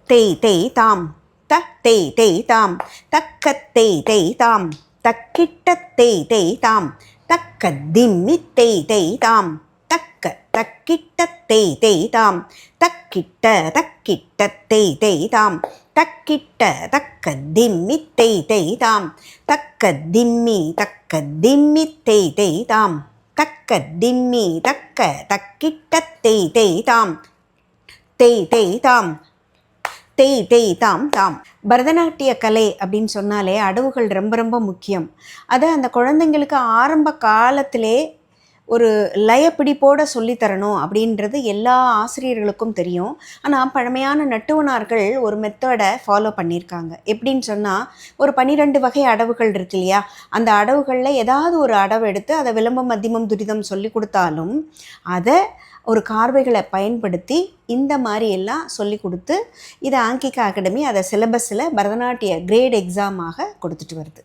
தேய் தேய் தாம் தேய் தேய் தாம் தக்க தேய் தேய் தாம் தக்கிட்ட தேய் தேய் தாம் தக்க திம்மி தேய் தேய் தாம் தக்க தக்கிட்ட தேய் தேய் தாம் தக்கிட்ட தேய் தேய் தாம் தக்கிட்ட தக்க திம்மி தேய் தேய் தாம் தக்க திம்மி தேய் தேய் தாம் தக்க திம்மி தக்கிட்ட தேய் தேய் தாம் தேய் தேய் தாம் தேய் தேய் தாம் தாம். பரதநாட்டிய கலை அப்படின்னு சொன்னாலே அடவுகள் ரொம்ப ரொம்ப முக்கியம். அதை அந்த குழந்தைங்களுக்கு ஆரம்ப காலத்திலே ஒரு லயப்பிடிப்போடு சொல்லித்தரணும் அப்படின்றது எல்லா ஆசிரியர்களுக்கும் தெரியும். ஆனால் பழமையான நட்டுவனார்கள் ஒரு மெத்தடை ஃபாலோ பண்ணியிருக்காங்க. எப்படின்னு சொன்னால், ஒரு 12 வகை அடவுகள் இருக்கு இல்லையா, அந்த அடவுகளில் ஏதாவது ஒரு அடவு எடுத்து அதை விளம்பம் மத்தியமம் துரிதம் சொல்லி கொடுத்தாலும் அதை ஒரு கார்வைகளை பயன்படுத்தி இந்த மாதிரி எல்லாம் சொல்லி கொடுத்து இதை ஆங்கிக அகாடமி அதை சிலபஸில் பரதநாட்டிய கிரேட் எக்ஸாமாக கொடுத்துட்டு வருது.